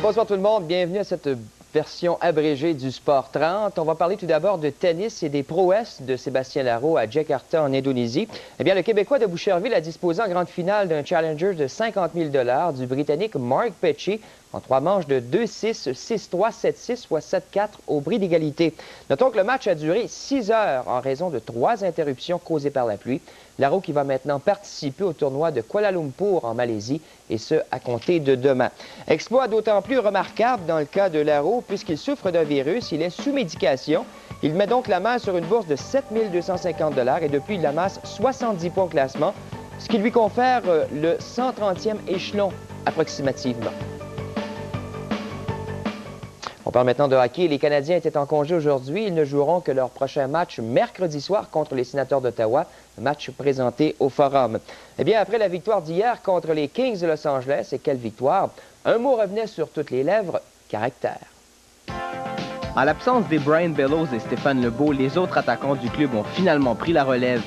Bonsoir tout le monde, bienvenue à cette version abrégée du Sport 30. On va parler tout d'abord de tennis et des prouesses de Sébastien Larreau à Jakarta en Indonésie. Eh bien, le Québécois de Boucherville a disposé en grande finale d'un challenger de 50 000 $ du Britannique Mark Petchey en 3 manches de 2-6, 6-3, 7-6, soit 7-4 au bris d'égalité. Notons que le match a duré 6 heures en raison de 3 interruptions causées par la pluie. Larreau qui va maintenant participer au tournoi de Kuala Lumpur en Malaisie, et ce, à compter de demain. Exploit d'autant plus remarquable dans le cas de Larreau, puisqu'il souffre d'un virus, il est sous médication. Il met donc la main sur une bourse de 7 250 $ et depuis, il amasse 70 points au classement, ce qui lui confère le 130e échelon approximativement. On parle maintenant de hockey. Les Canadiens étaient en congé aujourd'hui. Ils ne joueront que leur prochain match mercredi soir contre les Sénateurs d'Ottawa, match présenté au Forum. Eh bien, après la victoire d'hier contre les Kings de Los Angeles, et quelle victoire! Un mot revenait sur toutes les lèvres, caractère. En l'absence des Brian Bellows et Stéphane Lebeau, les autres attaquants du club ont finalement pris la relève.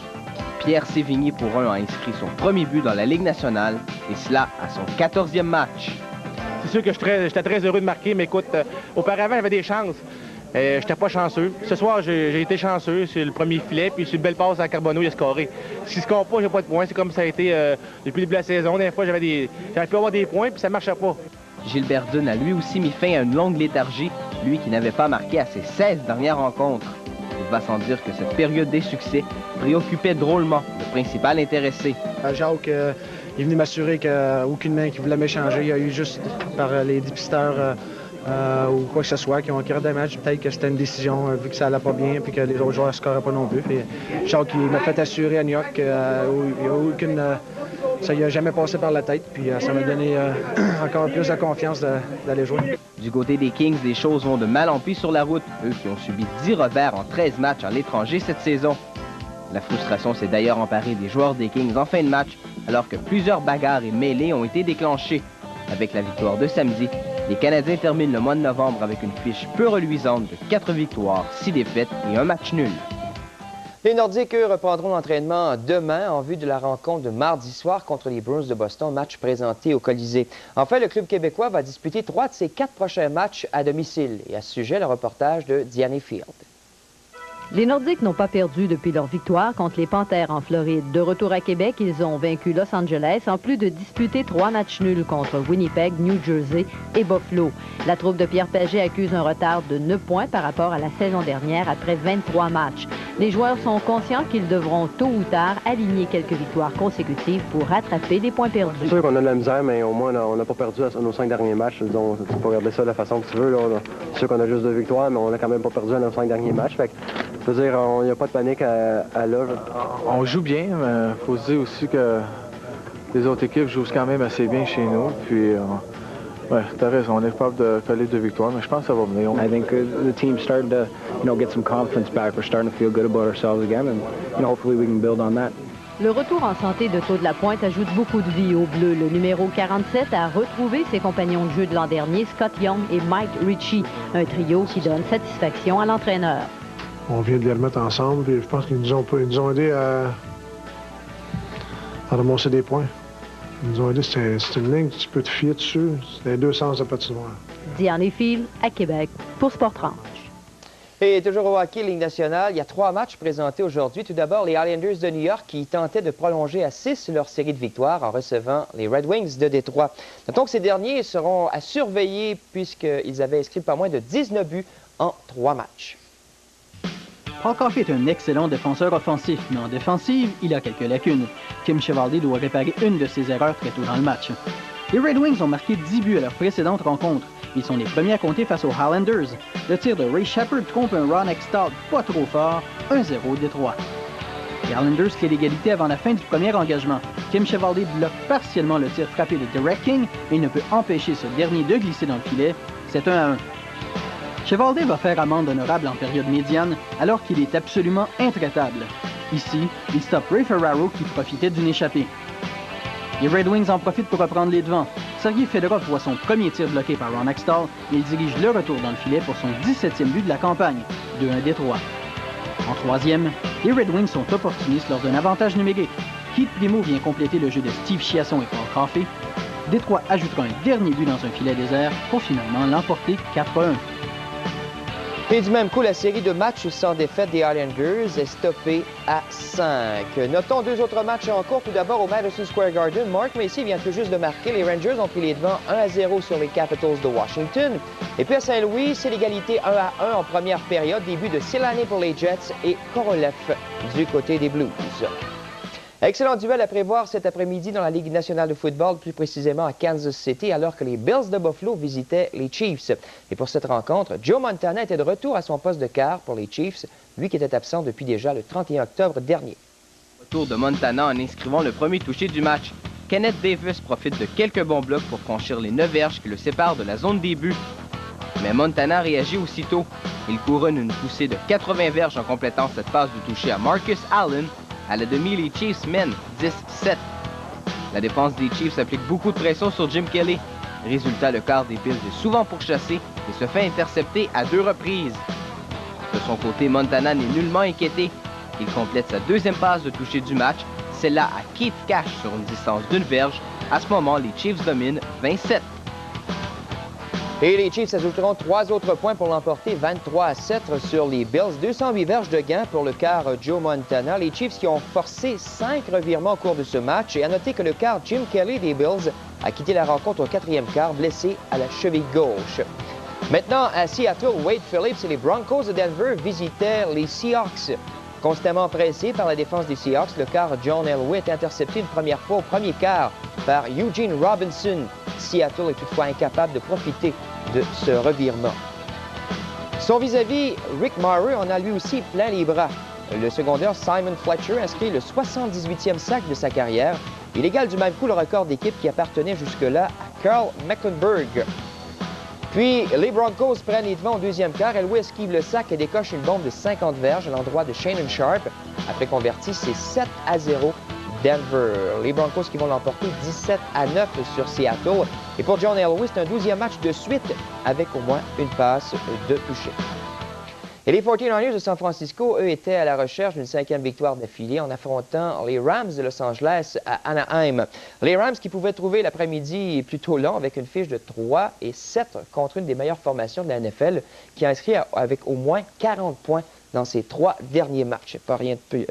Pierre Sévigny, pour eux, a inscrit son premier but dans la Ligue nationale, et cela à son 14e match. C'est sûr que j'étais très heureux de marquer, mais écoute, auparavant, j'avais des chances. J'étais pas chanceux. Ce soir, j'ai été chanceux. C'est le premier filet, puis c'est une belle passe à Carbonneau, il a scoré. S'il ne score pas, j'ai pas de points. C'est comme ça a été depuis le début de la saison. Des fois, j'aurais pu avoir des points, puis ça ne marchait pas. Gilbert Dunne a lui aussi mis fin à une longue léthargie, lui qui n'avait pas marqué à ses 16 dernières rencontres. Il va sans dire que cette période des succès préoccupait drôlement le principal intéressé. Jacques est venu m'assurer qu'aucune main qui voulait m'échanger. Il y a eu juste par les dépisteurs ou quoi que ce soit qui ont regardé le match. Peut-être que c'était une décision vu que ça allait pas bien puis que les autres joueurs ne scoraient pas non plus. Puis Jacques m'a fait assurer à New York qu'il n'y a aucune... ça lui a jamais passé par la tête. Puis ça m'a donné encore plus de confiance d'aller jouer. Du côté des Kings, les choses vont de mal en pis sur la route, eux qui ont subi 10 revers en 13 matchs à l'étranger cette saison. La frustration s'est d'ailleurs emparée des joueurs des Kings en fin de match, alors que plusieurs bagarres et mêlées ont été déclenchées. Avec la victoire de samedi, les Canadiens terminent le mois de novembre avec une fiche peu reluisante de 4 victoires, 6 défaites et un match nul. Les Nordiques, eux, reprendront l'entraînement demain en vue de la rencontre de mardi soir contre les Bruins de Boston, match présenté au Colisée. Enfin, le club québécois va disputer 3 de ses 4 prochains matchs à domicile. Et à ce sujet, le reportage de Diane Field. Les Nordiques n'ont pas perdu depuis leur victoire contre les Panthères en Floride. De retour à Québec, ils ont vaincu Los Angeles en plus de disputer 3 matchs nuls contre Winnipeg, New Jersey et Buffalo. La troupe de Pierre Pagé accuse un retard de 9 points par rapport à la saison dernière après 23 matchs. Les joueurs sont conscients qu'ils devront tôt ou tard aligner quelques victoires consécutives pour rattraper les points perdus. C'est sûr qu'on a de la misère, mais au moins on n'a pas perdu à nos 5 derniers matchs. Donc, tu peux regarder ça de la façon que tu veux. C'est sûr qu'on a juste 2 victoires, mais on n'a quand même pas perdu à nos 5 derniers matchs. Fait que, je veux dire, il n'y a pas de panique à l'œuvre. On joue bien, mais il faut se dire aussi que les autres équipes jouent quand même assez bien chez nous. Puis, ouais, t'as raison, on est capable de coller 2 victoires, mais je pense que ça va venir. I think the team's starting to, get some confidence back. We're starting to feel good about ourselves again, and hopefully we can build on that. Le retour en santé de Claude Lapointe ajoute beaucoup de vie au bleu. Le numéro 47 a retrouvé ses compagnons de jeu de l'an dernier, Scott Young et Mike Ritchie, un trio qui donne satisfaction à l'entraîneur. On vient de les remettre ensemble et je pense qu'ils nous ont aidés à ramasser des points. Ils nous ont aidés, c'est une ligne que tu peux te fier dessus. C'est les 2 sens de patinoire. Diane Field à Québec pour Sport 30. Et toujours au hockey, Ligue nationale, il y a 3 matchs présentés aujourd'hui. Tout d'abord, les Islanders de New York qui tentaient de prolonger à 6 leur série de victoires en recevant les Red Wings de Détroit. Notons que ces derniers seront à surveiller puisqu'ils avaient inscrit pas moins de 19 buts en 3 matchs. Paul Coffey est un excellent défenseur offensif, mais en défensive, il a quelques lacunes. Kim Chevalier doit réparer une de ses erreurs très tôt dans le match. Les Red Wings ont marqué 10 buts à leur précédente rencontre. Ils sont les premiers à compter face aux Highlanders. Le tir de Ray Shepard trompe un Ron Extall pas trop fort, 1-0 Détroit. Les Highlanders créent l'égalité avant la fin du premier engagement. Kim Chevalier bloque partiellement le tir frappé de Derek King et ne peut empêcher ce dernier de glisser dans le filet. C'est 1-1. Chevalier va faire amende honorable en période médiane alors qu'il est absolument intraitable. Ici, il stoppe Ray Ferraro qui profitait d'une échappée. Les Red Wings en profitent pour reprendre les devants. Sergei Fedorov voit son premier tir bloqué par Ron Extall et il dirige le retour dans le filet pour son 17e but de la campagne, 2-1 Détroit. En troisième, les Red Wings sont opportunistes lors d'un avantage numérique. Keith Primeau vient compléter le jeu de Steve Chiasson et Paul Coffey. Détroit ajoutera un dernier but dans un filet désert pour finalement l'emporter 4-1. Et du même coup, la série de matchs sans défaite des Islanders est stoppée à 5. Notons 2 autres matchs en cours. Tout d'abord, au Madison Square Garden, Mark Macy vient tout juste de marquer. Les Rangers ont pris les devants 1-0 sur les Capitals de Washington. Et puis à Saint-Louis, c'est l'égalité 1-1 en première période. Début de Selanne pour les Jets et Korolev du côté des Blues. Excellent duel à prévoir cet après-midi dans la Ligue nationale de football, plus précisément à Kansas City, alors que les Bills de Buffalo visitaient les Chiefs. Et pour cette rencontre, Joe Montana était de retour à son poste de quart pour les Chiefs, lui qui était absent depuis déjà le 31 octobre dernier. Retour de Montana en inscrivant le premier touché du match. Kenneth Davis profite de quelques bons blocs pour franchir les 9 verges qui le séparent de la zone des buts. Mais Montana réagit aussitôt. Il couronne une poussée de 80 verges en complétant cette passe de toucher à Marcus Allen. À la demi, les Chiefs mènent 10-7. La défense des Chiefs applique beaucoup de pression sur Jim Kelly. Résultat, le quart des Bills est souvent pourchassé et se fait intercepter à 2 reprises. De son côté, Montana n'est nullement inquiété. Il complète sa deuxième passe de toucher du match, celle-là à Keith Cash sur une distance d'1 verge. À ce moment, les Chiefs dominent 27. Et les Chiefs ajouteront 3 autres points pour l'emporter 23-7 sur les Bills. 208 verges de gain pour le quart Joe Montana. Les Chiefs qui ont forcé 5 revirements au cours de ce match. Et à noter que le quart Jim Kelly des Bills a quitté la rencontre au 4e quart, blessé à la cheville gauche. Maintenant, à Seattle, Wade Phillips et les Broncos de Denver visitaient les Seahawks. Constamment pressé par la défense des Seahawks, le quart John Elway est intercepté une première fois au premier quart par Eugene Robinson. Seattle est toutefois incapable de profiter de ce revirement. Son vis-à-vis, Rick Maurer, en a lui aussi plein les bras. Le secondaire Simon Fletcher inscrit le 78e sac de sa carrière. Il égale du même coup le record d'équipe qui appartenait jusque-là à Carl Mecklenburg. Puis, les Broncos prennent les devants au deuxième quart. Elway esquive le sac et décoche une bombe de 50 verges à l'endroit de Shannon Sharp. Après converti, c'est 7-0 Denver. Les Broncos qui vont l'emporter 17-9 sur Seattle. Et pour John Elway, c'est un 12e match de suite avec au moins une passe de toucher. Et les 49ers de San Francisco, eux, étaient à la recherche d'une 5e victoire d'affilée en affrontant les Rams de Los Angeles à Anaheim. Les Rams qui pouvaient trouver l'après-midi plutôt long avec une fiche de 3-7 contre une des meilleures formations de la NFL qui a inscrit avec au moins 40 points dans ses 3 derniers matchs. Pas rien de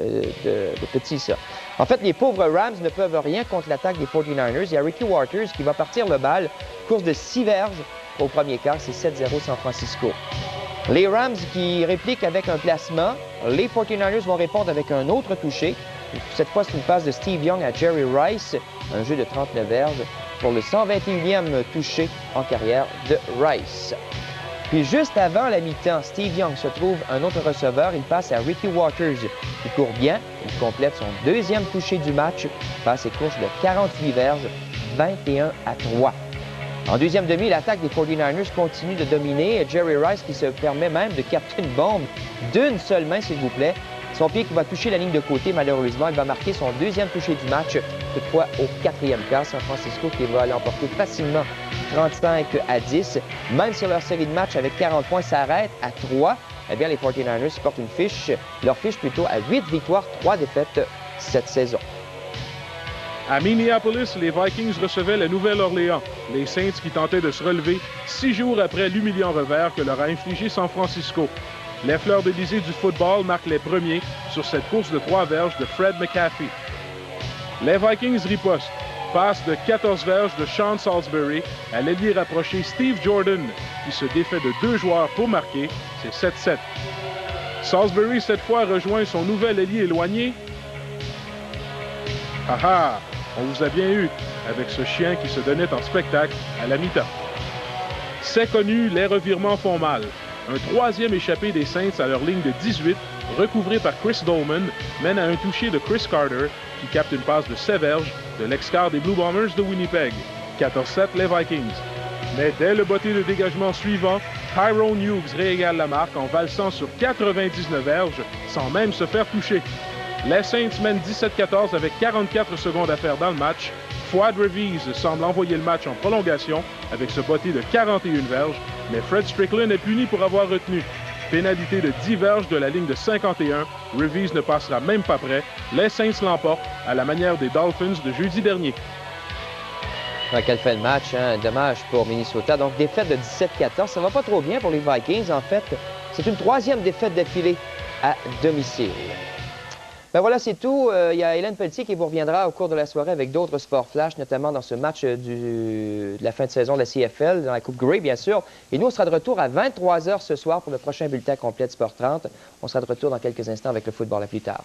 petit, ça. En fait, les pauvres Rams ne peuvent rien contre l'attaque des 49ers. Il y a Ricky Watters qui va partir le bal. Course de 6 verges au premier quart, c'est 7-0 San Francisco. Les Rams qui répliquent avec un placement. Les 49ers vont répondre avec un autre touché. Cette fois, c'est une passe de Steve Young à Jerry Rice. Un jeu de 39 verges pour le 121e touché en carrière de Rice. Puis juste avant la mi-temps, Steve Young se trouve un autre receveur. Il passe à Ricky Watters. Il court bien. Il complète son 2e touché du match. Passe et course de 48 verges, 21-3. En deuxième demi, l'attaque des 49ers continue de dominer. Jerry Rice qui se permet même de capter une bombe d'une seule main, s'il vous plaît. Son pied qui va toucher la ligne de côté, malheureusement. Il va marquer son 2e touché du match, toutefois au 4e quart. San Francisco qui va l'emporter facilement 35-10. Même si leur série de matchs avec 40 points s'arrête à 3, eh bien, les 49ers portent leur fiche plutôt à 8 victoires, 3 défaites cette saison. À Minneapolis, les Vikings recevaient la Nouvelle-Orléans, les Saints qui tentaient de se relever 6 jours après l'humiliant revers que leur a infligé San Francisco. Les fleurs d'Élysée du football marquent les premiers sur cette course de 3 verges de Fred McAfee. Les Vikings ripostent. Passe de 14 verges de Sean Salisbury à l'ailier rapproché Steve Jordan, qui se défait de 2 joueurs pour marquer, c'est 7-7. Salisbury, cette fois, rejoint son nouvel ailier éloigné. Ah ah! On vous a bien eu, avec ce chien qui se donnait en spectacle à la mi-temps. C'est connu, les revirements font mal. Un 3e échappé des Saints à leur ligne de 18, recouvré par Chris Dolman, mène à un touché de Chris Carter, qui capte une passe de 7 verges de l'ex-quart des Blue Bombers de Winnipeg. 14-7 les Vikings. Mais dès le botté de dégagement suivant, Tyrone Hughes régale la marque en valsant sur 99 verges sans même se faire toucher. Les Saints mènent 17-14 avec 44 secondes à faire dans le match. Fuad Reeves semble envoyer le match en prolongation avec ce botté de 41 verges, mais Fred Strickland est puni pour avoir retenu. Pénalité de 10 verges de la ligne de 51. Reeves ne passera même pas près. Les Saints l'emportent à la manière des Dolphins de jeudi dernier. Ouais, quelle fin de match, hein? Dommage pour Minnesota. Donc, défaite de 17-14. Ça va pas trop bien pour les Vikings. En fait, c'est une 3e défaite d'affilée à domicile. Ben voilà, c'est tout. Il y a Hélène Pelletier qui vous reviendra au cours de la soirée avec d'autres sports flash, notamment dans ce match de la fin de saison de la CFL, dans la Coupe Grey, bien sûr. Et nous, on sera de retour à 23h ce soir pour le prochain bulletin complet de Sport 30. On sera de retour dans quelques instants avec le football à plus tard.